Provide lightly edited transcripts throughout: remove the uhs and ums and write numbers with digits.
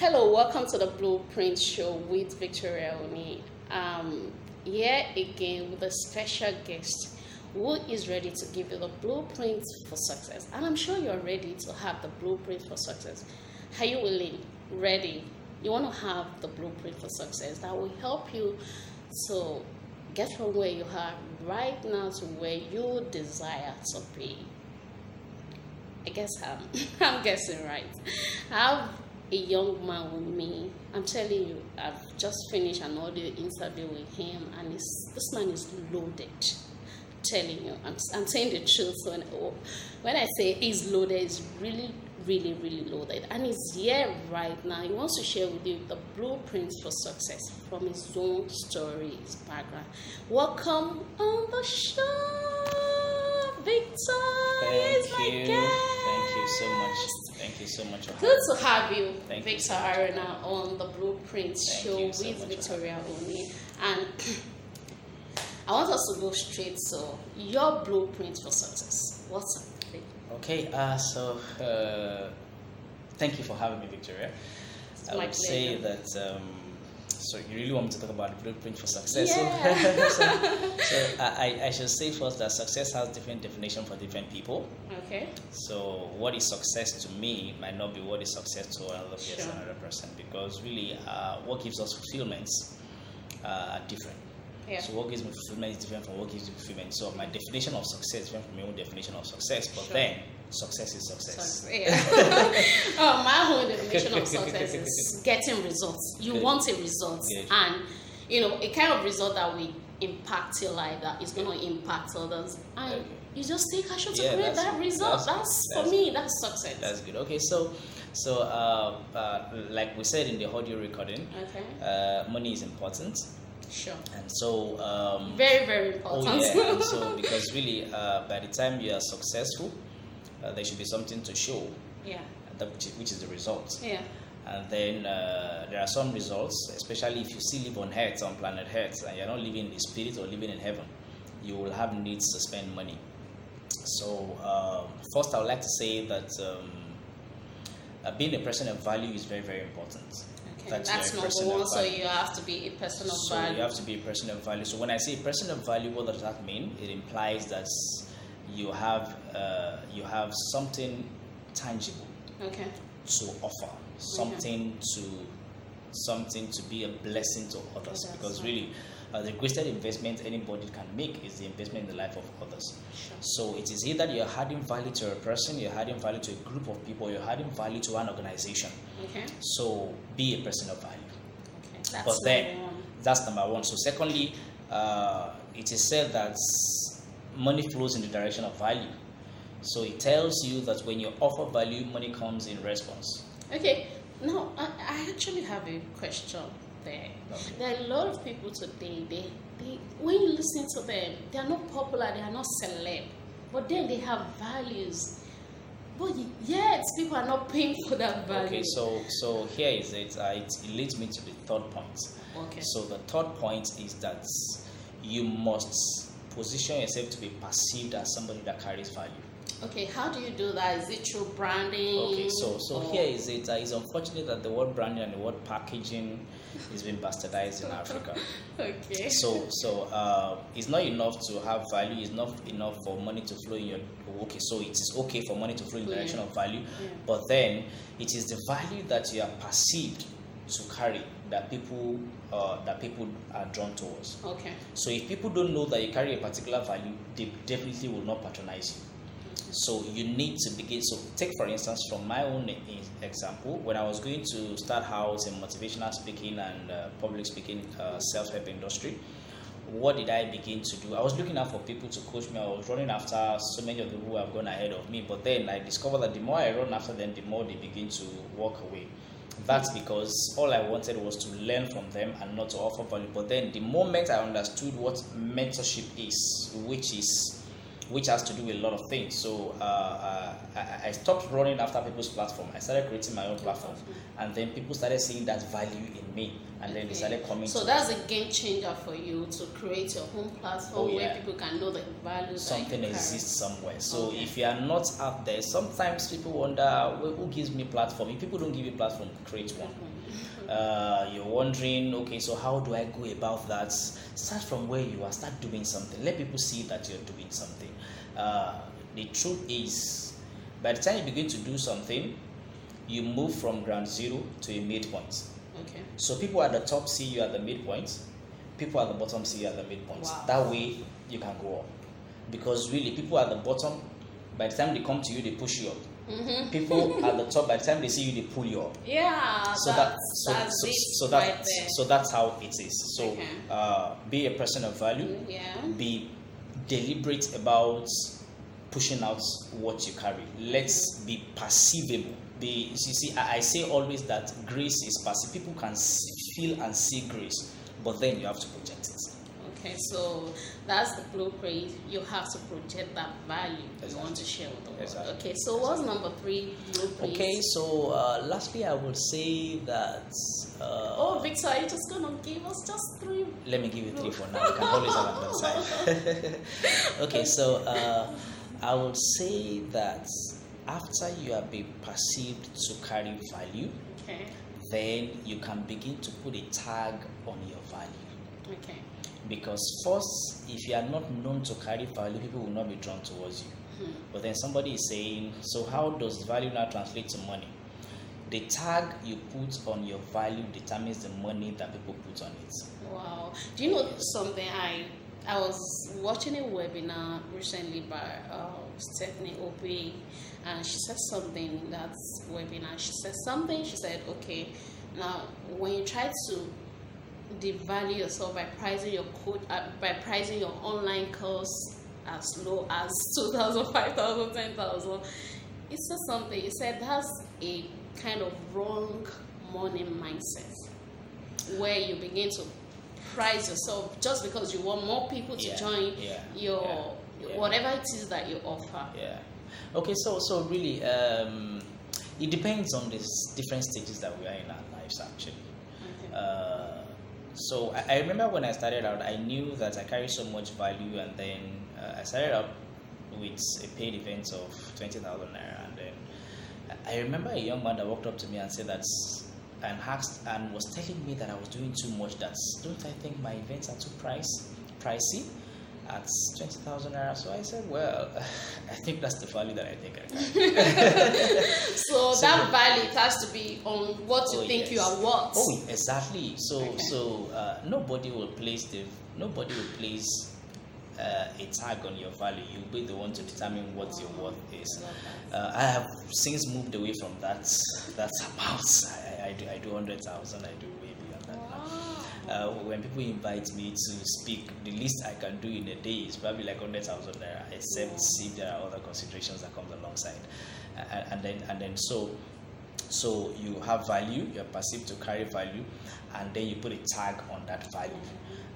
Hello, welcome to the Blueprint Show with Victoria Oni. Here again with a special guest who is ready to give you the blueprint for success. And I'm sure you're ready to have the blueprint for success. Are you willing? Ready? You want to have the blueprint for success that will help you to get from where you are right now to where you desire to be. I guess I'm guessing right. I have a young man with me. I'm telling you, I've just finished an audio interview with him, and this man is loaded. I'm telling you, I'm saying the truth. When I say he's loaded, it's really, really, really loaded. And he's here right now. He wants to share with you the blueprints for success from his own story, his background. Welcome on the show, Victor. Thank you. Thank you so much. Thank you so much. Good to have you, Thank Victor you. Arena, on the Blueprint Show you so with much. Victoria Oni. And I want us to go straight to your blueprint for success. What's it? Okay. Thank you for having me, Victoria. It's I my would say pleasure. that. So you really want me to talk about the blueprint for success? Yeah. I should say first that success has different definition for different people. Okay. So what is success to me might not be what is success to another person, Sure. another person, because really, what gives us fulfillments are different. Yeah. So what gives me fulfillment is different from what gives you fulfillment. So my definition of success is different from your own definition of success. But Sure. then success is success. Yeah. My whole definition of success is getting results. You Good. want a result, Good. and a kind of result that will impact your life, that is going to impact others, and Okay. you just take action to Yeah, create that's- that result. that's- For that's- me, that's success. That's good. Okay, like we said in the audio recording, Okay. money is important, Sure. and so Very, very oh important. yeah, and so because really, by the time you are successful, there should be something to show, Yeah. which is the result. Yeah. And then there are some results, especially if you still live on Earth, on planet Earth, and you're not living in the spirit or living in heaven, you will have needs to spend money. So first, I would like to say that being a person of value is very, very important. Okay. That's That's your person number of one. So value. you have to be a person of So value. you have to be a person of value. So when I say person of value, what does that mean? It implies that you have something tangible Okay. to offer, something to be a blessing to others. Others, Because right. really, the greatest investment anybody can make is the investment in the life of others. Sure. So it is either you're adding value to a person, you're adding value to a group of people, you're adding value to an organization. Okay. So be a person of value. Okay. That's But then, number one. that's number one. So secondly, it is said that money flows in the direction of value. So it tells you that when you offer value, money comes in response. Okay. Now, I actually have a question there. Okay. There are a lot of people today, they when you listen to them, they are not popular, they are not celeb, but then they have values. But yet, people are not paying for that value. Okay, so here is it. It leads me to the third point. Okay. So the third point is that you must position yourself to be perceived as somebody that carries value. Okay, how do you do that? Is it through branding? Okay, so or- here is it. It's unfortunate that the word branding and the word packaging is being bastardized in Africa. Okay. So it's not enough to have value. It's not enough for money to flow in your. Okay, so it is okay for money to flow in the direction of value, Yeah. but then it is the value that you are perceived to carry that people are drawn towards. Okay. So if people don't know that you carry a particular value, they definitely will not patronize you. So you need to begin. So take for instance from my own example, when I was going to start out in motivational speaking and public speaking self-help industry, what did I begin to do? I was looking out for people to coach me. I was running after so many of them who have gone ahead of me, but then I discovered that the more I run after them, the more they begin to walk away. That's because all I wanted was to learn from them and not to offer value. But then the moment I understood what mentorship is, which has to do with a lot of things. So I stopped running after people's platform. I started creating my own platform, and then people started seeing that value in me, and then they started coming. So to that's a game changer for you to create your own platform where people can know the values. Something that you exists somewhere. So Okay. if you are not out there, sometimes people wonder, well, who gives me platform? If people don't give you platform, create one. You're wondering, okay, so how do I go about that? Start from where you are. Start doing something. Let people see that you're doing something. The truth is, by the time you begin to do something, you move from ground zero to a midpoint. Okay. So people at the top see you at the midpoint. People at the bottom see you at the midpoint. Wow. That way you can go up. Because really, people at the bottom, by the time they come to you, they push you up. Mm-hmm. People at the top, by the time they see you, they pull you up. Yeah, So that's how it is. So Okay. Be a person of value. Yeah. Be deliberate about pushing out what you carry. Let's be perceivable. You see, I say always that grace is passive. People can feel and see grace, but then you have to project it. Okay, so that's the blueprint. You have to project that value you want to share with the world. Exactly. Okay, so what's number 3 blueprint? Okay, so lastly, I would say that. Oh, Victor, are you just gonna give us just 3? Let me give you 3 for now. You can always have another side. Okay, so I would say that after you have been perceived to carry value, Okay. then you can begin to put a tag on your value. Okay. Because first, if you are not known to carry value, people will not be drawn towards you. But then somebody is saying, so how does value now translate to money? The tag you put on your value determines the money that people put on it. Wow. Do you know something? I was watching a webinar recently by Stephanie Obey, and she said something in that webinar. She said, okay, now when you try to devalue yourself by pricing your online course as low as 2,000, 5,000, 10,000, it said something. It said that's a kind of wrong money mindset where you begin to price yourself just because you want more people to join your whatever it is that you offer. Yeah. Okay, so really, it depends on the different stages that we are in our lives, actually. Okay. So I remember when I started out, I knew that I carry so much value, and then I started out with a paid event of 20,000 naira, and then I remember a young man that walked up to me and said that, and asked and was telling me that I was doing too much. Don't I think my events are too pricey at 20,000 naira? So I said, well, I think that's the value that I think I carry. So that value has to be on what you think you are worth. Oh, exactly. So nobody will place a tag on your value. You'll be the one to determine what your worth is. I have since moved away from that amount. I do 100,000. I do way beyond that now. When people invite me to speak, the least I can do in a day is probably like 100,000 naira, except if there are other considerations that comes alongside. And then so you have value, you're perceived to carry value, and then you put a tag on that value,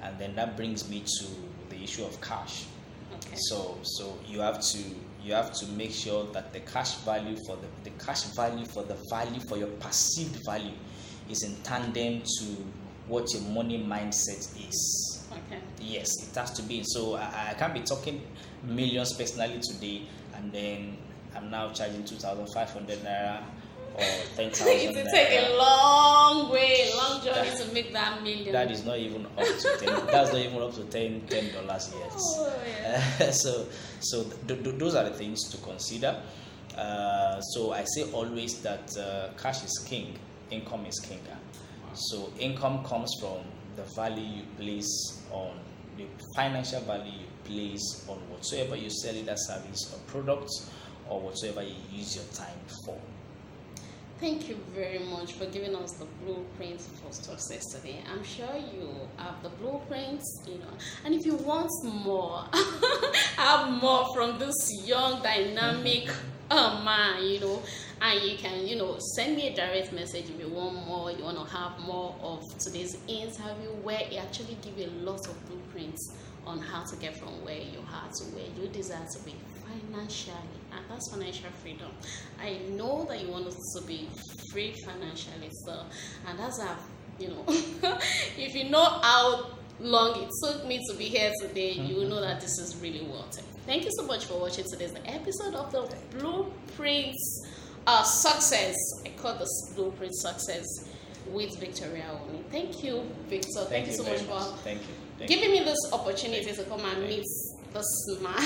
and then that brings me to the issue of cash. Okay. So you have to make sure that the cash value for the value for your perceived value is in tandem to what your money mindset is. Okay. Yes, it has to be. So I can't be talking millions personally today, and then I'm now charging 2,500 naira or 10,000 It will take a long journey to make that million. That is not even up to 10. That's not even up to $10 yet. Oh, yeah. So those are the things to consider. So I say always that cash is king, income is king. So income comes from the value you place on the financial value you place on whatsoever you sell, either service or product, or whatsoever you use your time for. Thank you very much for giving us the blueprint for success today. I'm sure you have the blueprints, and if you want more, have more from this young, dynamic man, and you can, send me a direct message if you want more, you want to have more of today's interview, where it actually gives you a lot of blueprints on how to get from where you are to where you desire to be financially, and that's financial freedom. I know that you want us to be free financially, so, and that's how, if you know how long it took me to be here today, you will know that this is really worth it. Thank you so much for watching today's episode of the Blueprints Success. I call this Blueprint Success. with Victoria Oni. Thank you, Victor. Thank you so much for Thank you. giving me this opportunity to come and meet this man.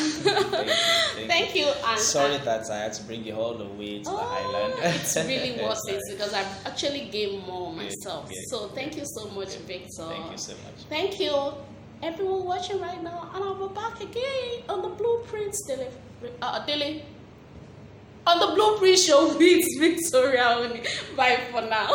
Thank you. And sorry that I had to bring you all the way to the island. It's really worth it because I've actually gained more myself. Yeah. So thank you so much, Victor. Thank you so much. Thank you, everyone watching right now, and I'll be back again on the Blueprints Daily. On the Blueprint Show with Victoria Oni. Bye for now.